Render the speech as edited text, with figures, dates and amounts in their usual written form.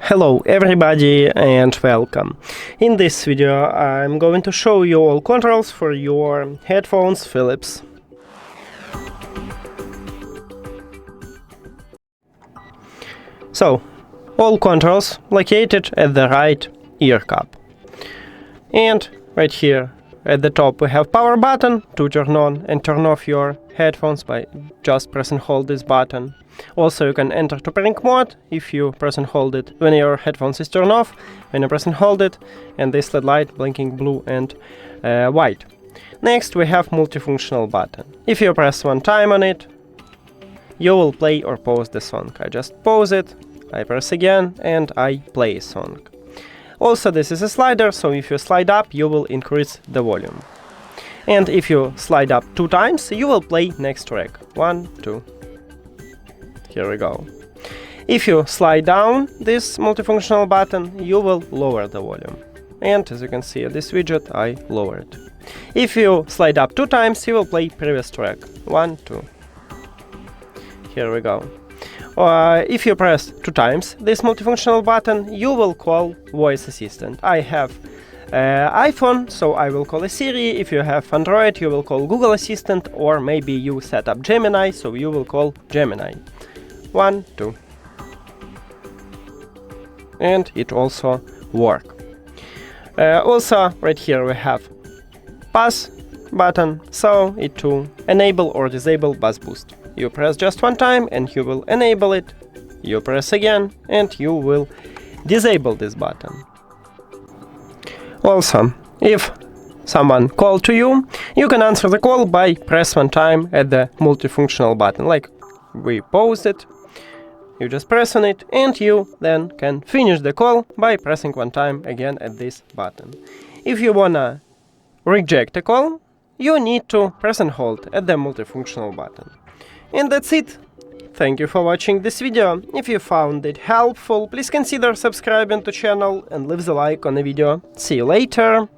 Hello everybody and welcome. In this video I'm going to show you all controls for your headphones Philips. So, all controls located at the right ear cup. And right here at the top we have power button to turn on and turn off your headphones by just press and hold this button. Also you can enter to pairing mode if you press and hold it when your headphones is turned off, when you press and hold it, and this LED light blinking blue and white. Next we have multifunctional button. If you press one time on it, you will play or pause the song. I just pause it, I press again and I play a song. Also this is a slider, so if you slide up you will increase the volume. And if you slide up 2 times you will play next track. 1, 2. Here we go. If you slide down this multifunctional button, you will lower the volume. And as you can see at this widget, I lowered. If you slide up 2 times, you will play previous track. 1, 2. Here we go. If you press 2 times this multifunctional button, you will call voice assistant. I have iPhone, so I will call a Siri. If you have Android, you will call Google Assistant, or maybe you set up Gemini, so you will call Gemini. 1, 2. And it also works. Also, right here we have pause button, so it to enable or disable bass boost. You press just 1 time and you will enable it. You press again and you will disable this button. Also, if someone called to you, you can answer the call by press 1 time at the multifunctional button, like we paused it. You just press on it and you then can finish the call by pressing 1 time again at this button. If you wanna reject a call, you need to press and hold at the multifunctional button. And that's it. Thank you for watching this video. If you found it helpful, please consider subscribing to the channel and leave the like on the video. See you later!